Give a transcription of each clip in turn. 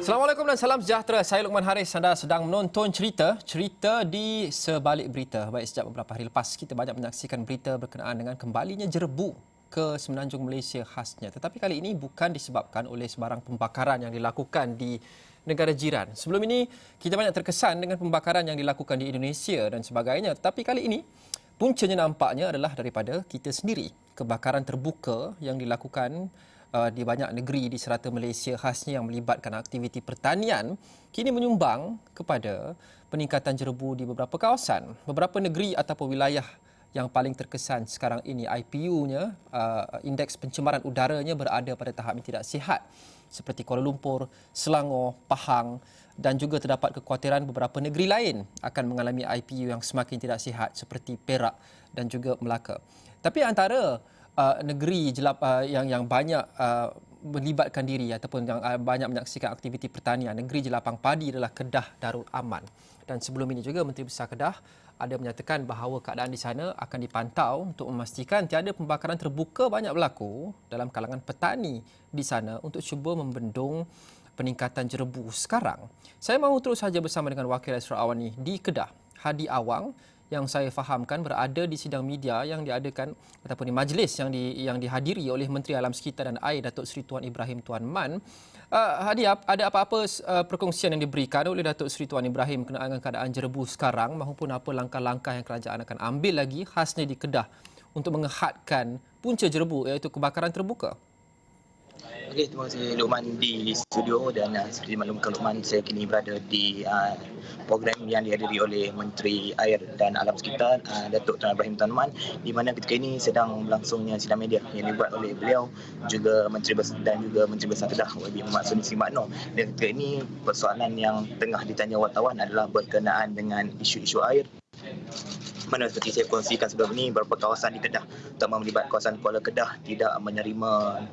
Assalamualaikum dan salam sejahtera. Saya Luqman Haris. Anda sedang menonton cerita di sebalik berita. Baik, sejak beberapa hari lepas kita banyak menyaksikan berita berkenaan dengan kembalinya jerebu ke semenanjung Malaysia khasnya. Tetapi kali ini bukan disebabkan oleh sebarang pembakaran yang dilakukan di negara jiran. Sebelum ini kita banyak terkesan dengan pembakaran yang dilakukan di Indonesia dan sebagainya. Tetapi kali ini puncanya nampaknya adalah daripada kita sendiri. Kebakaran terbuka yang dilakukan di banyak negeri di serata Malaysia khasnya yang melibatkan aktiviti pertanian kini menyumbang kepada peningkatan jerebu di beberapa kawasan. Beberapa negeri ataupun wilayah yang paling terkesan sekarang ini IPU-nya, indeks pencemaran udaranya berada pada tahap yang tidak sihat seperti Kuala Lumpur, Selangor, Pahang dan juga terdapat kekhawatiran beberapa negeri lain akan mengalami IPU yang semakin tidak sihat seperti Perak dan juga Melaka. Tapi antara negeri yang banyak melibatkan diri ataupun yang banyak menyaksikan aktiviti pertanian, negeri jelapang padi adalah Kedah Darul Aman. Dan sebelum ini juga Menteri Besar Kedah ada menyatakan bahawa keadaan di sana akan dipantau untuk memastikan tiada pembakaran terbuka banyak berlaku dalam kalangan petani di sana untuk cuba membendung peningkatan jerebu sekarang. Saya mahu terus saja bersama dengan Wakil Ashraf Awani di Kedah, Hadi Awang, yang saya fahamkan berada di sidang media yang diadakan ataupun di majlis yang dihadiri oleh Menteri Alam Sekitar dan Air Datuk Seri Tuan Ibrahim Tuan Man. Hadi, ada apa-apa perkongsian yang diberikan oleh Datuk Seri Tuan Ibrahim berkenaan dengan keadaan jerebu sekarang maupun apa langkah-langkah yang kerajaan akan ambil lagi khasnya di Kedah untuk mengehadkan punca jerebu iaitu kebakaran terbuka? Okey, terima kasih Luqman di studio dan seperti dimaklumkan Luqman, saya kini berada di program yang dihadiri oleh Menteri Air dan Alam Sekitar Datuk Tuan Ibrahim Tuan Man, di mana ketika ini sedang berlangsungnya sidang media yang dibuat oleh beliau juga Menteri dan juga Menteri Besar Kedah YB Muhammad Suni Simakno. Dan ketika ini persoalan yang tengah ditanya wartawan adalah berkenaan dengan isu-isu air. Mana seperti saya kongsikan sebelum ini, beberapa kawasan di Kedah, terutama melibat kawasan Kuala Kedah, tidak menerima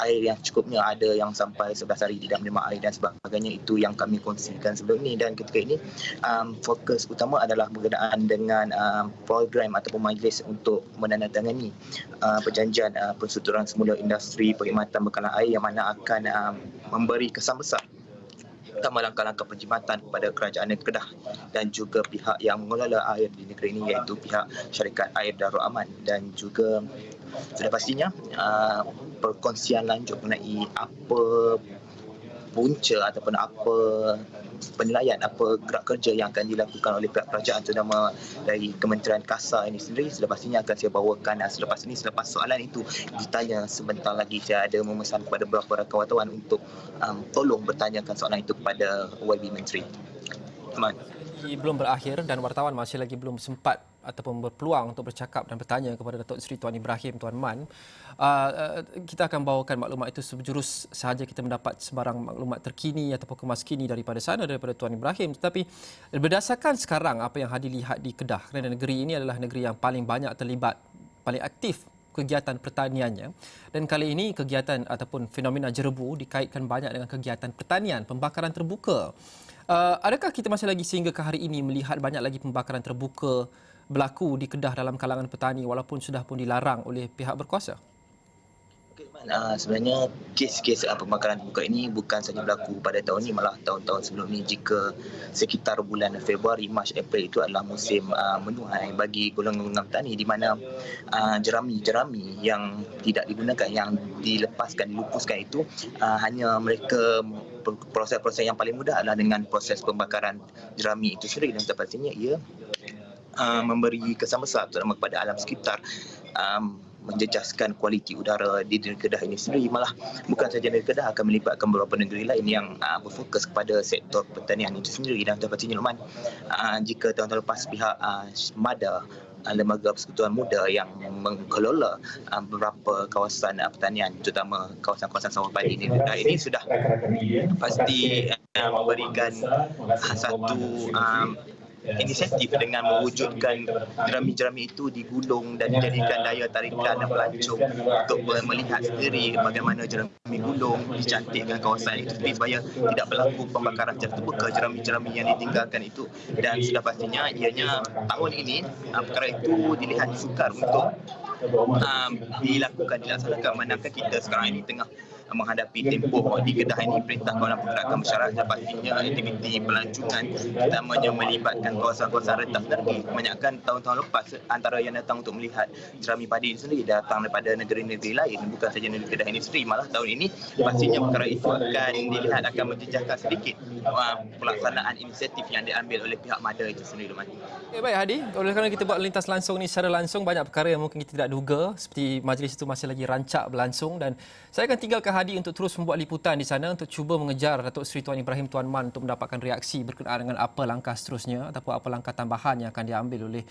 air yang cukupnya, ada yang sampai 11 hari tidak menerima air dan sebagainya. Itu yang kami kongsikan sebelum ini. Dan ketika ini fokus utama adalah berkenaan dengan program ataupun majlis untuk menandatangani perjanjian persetujuan semula industri perkhidmatan bekalan air yang mana akan memberi kesan besar utama langkah-langkah penjimatan kepada kerajaan negeri Kedah dan juga pihak yang mengelola air di negeri ini iaitu pihak syarikat air Darul Aman. Dan juga sudah pastinya perkongsian lanjut mengenai apa punca ataupun apa penilaian, apa gerak kerja yang akan dilakukan oleh pihak kerajaan terutama dari Kementerian Kasar ini sendiri sudah pastinya akan saya bawakan selepas soalan itu ditanya sebentar lagi. Saya ada memesan kepada beberapa rakan wartawan untuk tolong bertanyakan soalan itu kepada YB Menteri. Teman. Belum berakhir dan wartawan masih lagi belum sempat ataupun berpeluang untuk bercakap dan bertanya kepada Datuk Seri Tuan Ibrahim Tuan Man. Kita akan bawakan maklumat itu sejurus sahaja kita mendapat sebarang maklumat terkini ataupun kemas kini daripada sana, daripada Tuan Ibrahim. Tetapi berdasarkan sekarang apa yang Hadi lihat di Kedah, kerana negeri ini adalah negeri yang paling banyak terlibat, paling aktif kegiatan pertaniannya, dan kali ini kegiatan ataupun fenomena jerebu dikaitkan banyak dengan kegiatan pertanian, pembakaran terbuka. Adakah kita masih lagi sehingga ke hari ini melihat banyak lagi pembakaran terbuka berlaku di Kedah dalam kalangan petani walaupun sudah pun dilarang oleh pihak berkuasa? Sebenarnya kes-kes pembakaran terbuka ini bukan saja berlaku pada tahun ini, malah tahun-tahun sebelum ini. Jika sekitar bulan Februari, Mac, April itu adalah musim menuai bagi golongan petani di mana jerami-jerami yang tidak digunakan, yang dilepaskan, dilupuskan itu hanya mereka proses-proses yang paling mudah adalah dengan proses pembakaran jerami itu sendiri. Dan pastinya ia memberi kesan besar terutama kepada alam sekitar, menjejaskan kualiti udara di negeri Kedah ini sendiri. Malah bukan saja negeri Kedah, akan melibatkan beberapa negeri lain yang berfokus kepada sektor pertanian itu sendiri. Dan pastinya Luqman, jika tahun lepas pihak MADA, Lembaga Persekutuan Muda yang mengelola beberapa kawasan pertanian terutama kawasan-kawasan sawah padi ini sudah pasti memberikan satu inisiatif dengan mewujudkan jerami-jerami itu digulung dan dijadikan daya tarikan dan pelancong untuk melihat sendiri bagaimana jerami gulung dicantikkan kawasan itu sendiri supaya tidak berlaku pembakaran secara terbuka jerami-jerami yang ditinggalkan itu. Dan sudah pastinya ianya tahun ini perkara itu dilihat sukar untuk dilaksanakan, manakala kita sekarang ini tengah menghadapi tempoh di Kedah ini, Perintah Kawalan Pergerakan Masyarakat pastinya aktiviti pelancongan utamanya melibatkan kawasan-kawasan rentas negeri. Kebanyakan tahun-tahun lepas antara yang datang untuk melihat jerami padi ini sendiri datang daripada negeri-negeri lain, bukan saja negeri Kedah ini sendiri. Malah tahun ini pastinya perkara itu akan dilihat akan menjejaskan sedikit pelaksanaan inisiatif yang diambil oleh pihak MADA itu sendiri, Luqman. Okay, baik Hadi, oleh kerana kita buat lintas langsung ni secara langsung, banyak perkara yang mungkin kita tidak duga, seperti majlis itu masih lagi rancak berlangsung, dan saya akan tinggalkan Hadi untuk terus membuat liputan di sana untuk cuba mengejar Datuk Seri Tuan Ibrahim Tuan Man untuk mendapatkan reaksi berkenaan dengan apa langkah seterusnya ataupun apa langkah tambahan yang akan diambil oleh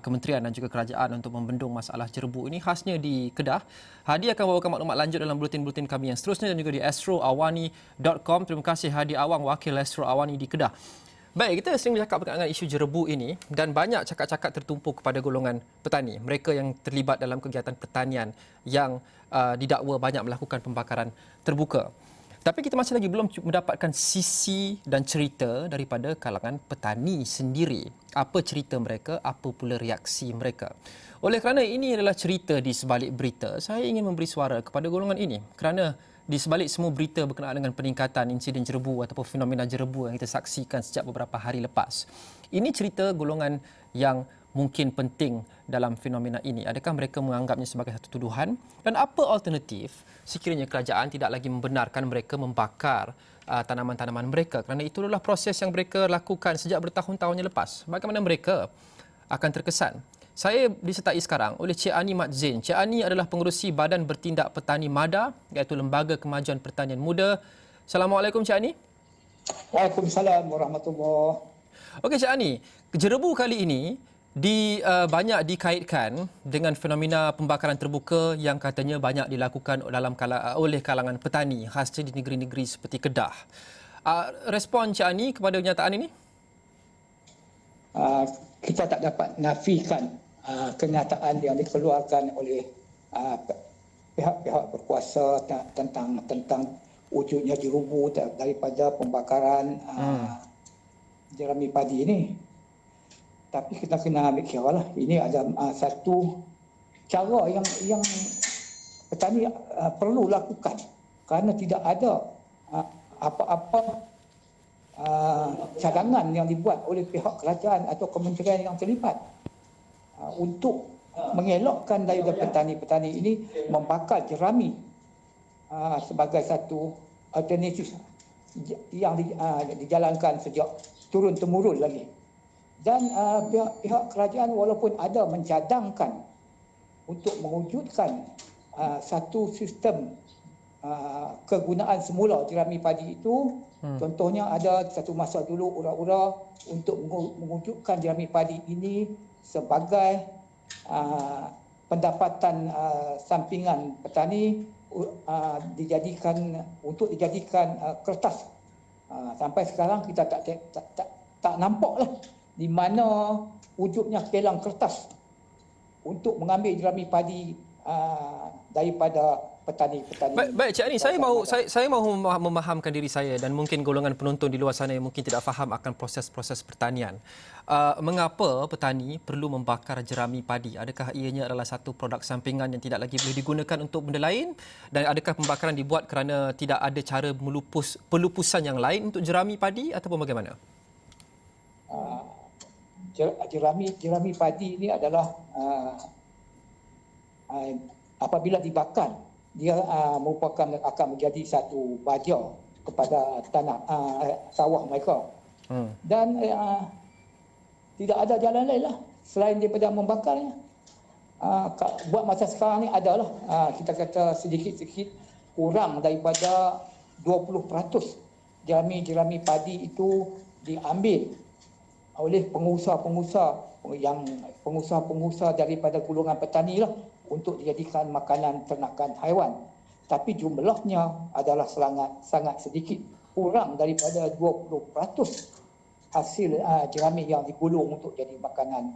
kementerian dan juga kerajaan untuk membendung masalah jerebu ini, khasnya di Kedah. Hadi akan bawakan maklumat lanjut dalam buletin-buletin kami yang seterusnya dan juga di astroawani.com. Terima kasih Hadi Awang, wakil Astro Awani di Kedah. Baik, kita sering bercakap berkaitan dengan isu jerebu ini dan banyak cakap-cakap tertumpu kepada golongan petani. Mereka yang terlibat dalam kegiatan pertanian yang didakwa banyak melakukan pembakaran terbuka. Tapi kita masih lagi belum mendapatkan sisi dan cerita daripada kalangan petani sendiri. Apa cerita mereka, apa pula reaksi mereka. Oleh kerana ini adalah cerita di sebalik berita, saya ingin memberi suara kepada golongan ini. Kerana di sebalik semua berita berkenaan dengan peningkatan insiden jerebu ataupun fenomena jerebu yang kita saksikan sejak beberapa hari lepas, ini cerita golongan yang mungkin penting dalam fenomena ini. Adakah mereka menganggapnya sebagai satu tuduhan? Dan apa alternatif sekiranya kerajaan tidak lagi membenarkan mereka membakar tanaman-tanaman mereka? Kerana itu adalah proses yang mereka lakukan sejak bertahun-tahun yang lepas. Bagaimana mereka akan terkesan? Saya disertai sekarang oleh Cik Ani Mat Zain. Cik Ani adalah pengerusi Badan Bertindak Petani MADA, iaitu Lembaga Kemajuan Pertanian Muda. Assalamualaikum Cik Ani. Waalaikumsalam warahmatullahi. Okey Cik Ani, jerebu kali ini banyak dikaitkan dengan fenomena pembakaran terbuka yang katanya banyak dilakukan oleh kalangan petani, khasnya di negeri-negeri seperti Kedah. Respon Cik Ani kepada kenyataan ini? Kita tak dapat nafikan kenyataan yang dikeluarkan oleh pihak-pihak berkuasa tentang wujudnya jerebu daripada pembakaran jerami padi ini. Tapi kita kena ambil kira lah, ini ada satu cara yang petani perlu lakukan kerana tidak ada apa-apa cadangan yang dibuat oleh pihak kerajaan atau kementerian yang terlibat untuk mengelakkan daripada petani-petani ini membakar jerami sebagai satu alternatif yang dijalankan sejak turun-temurun lagi. Dan pihak kerajaan walaupun ada mencadangkan untuk mewujudkan satu sistem kegunaan semula jerami padi itu, contohnya ada satu masa dulu ura-ura untuk mewujudkan jerami padi ini sebagai pendapatan sampingan petani dijadikan kertas. Sampai sekarang kita tak nampaklah di mana wujudnya kilang kertas untuk mengambil jerami padi daripada petani-petani. Baik Cik Ani, saya mahu memahamkan diri saya dan mungkin golongan penonton di luar sana yang mungkin tidak faham akan proses-proses pertanian. Mengapa petani perlu membakar jerami padi? Adakah ianya adalah satu produk sampingan yang tidak lagi boleh digunakan untuk benda lain? Dan adakah pembakaran dibuat kerana tidak ada cara pelupusan yang lain untuk jerami padi ataupun bagaimana? Jerami padi ini adalah apabila dibakar, dia merupakan akan menjadi satu baja kepada tanah sawah mereka. Dan tidak ada jalan lain lah selain daripada membakarnya. Buat masa sekarang ni adalah kita kata sedikit-sedikit kurang daripada 20% jerami padi itu diambil oleh pengusaha daripada golongan petani lah untuk dijadikan makanan ternakan haiwan. Tapi jumlahnya adalah sangat sedikit, kurang daripada 20% hasil jerami yang digulung untuk jadi makanan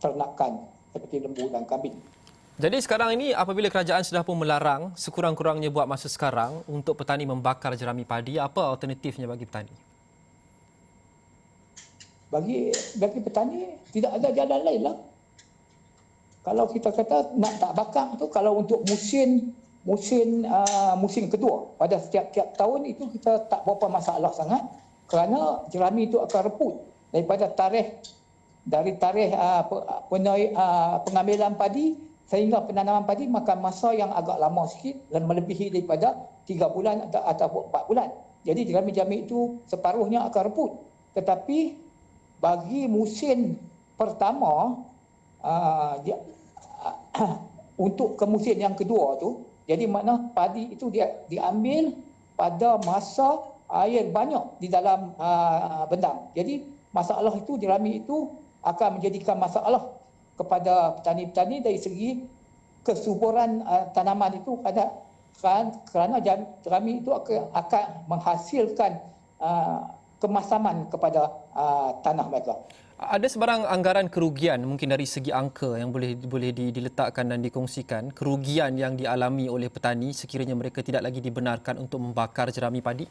ternakan seperti lembu dan kambing. Jadi sekarang ini apabila kerajaan sudah pun melarang sekurang-kurangnya buat masa sekarang untuk petani membakar jerami padi, apa alternatifnya bagi petani? Bagi petani tidak ada jalan lain lah. Kalau kita kata nak tak bakar tu, kalau untuk musim musim kedua. Pada setiap tahun itu kita tak berapa masalah sangat kerana jerami itu akan reput daripada dari tarikh pengambilan padi sehingga penanaman padi makan masa yang agak lama sikit dan melebihi daripada 3 bulan atau 4 bulan. Jadi jerami-jerami itu separuhnya akan reput. Tetapi bagi musim pertama untuk ke musim yang kedua tu, jadi makna padi itu diambil pada masa air banyak di dalam bendang. Jadi masalah itu jerami itu akan menjadikan masalah kepada petani-petani dari segi kesuburan tanaman itu kerana jerami itu akan menghasilkan kemasaman kepada tanah mereka. Ada sebarang anggaran kerugian mungkin dari segi angka yang boleh diletakkan dan dikongsikan, kerugian yang dialami oleh petani sekiranya mereka tidak lagi dibenarkan untuk membakar jerami padi?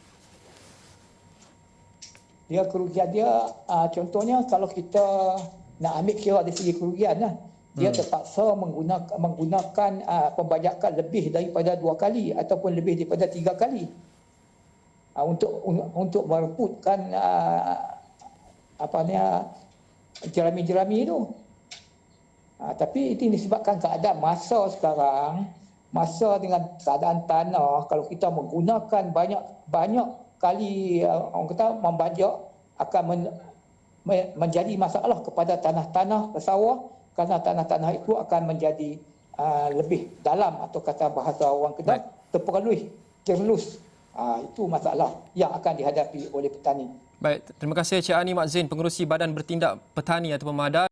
Kerugian dia contohnya kalau kita nak ambil kira dari segi kerugian lah, dia terpaksa menggunakan pembajakan lebih daripada 2 kali ataupun lebih daripada 3 kali untuk mereputkan jerami-jerami itu. Tapi itu disebabkan keadaan masa sekarang, masa dengan keadaan tanah, kalau kita menggunakan banyak kali orang kata membajak akan menjadi masalah kepada tanah-tanah sawah kerana tanah-tanah itu akan menjadi lebih dalam atau kata bahasa orang Kedah terperluih, terlus. Itu masalah yang akan dihadapi oleh petani. Baik, terima kasih Encik Ani Mak Zain, Pengerusi Badan Bertindak Petani atau Pemadar.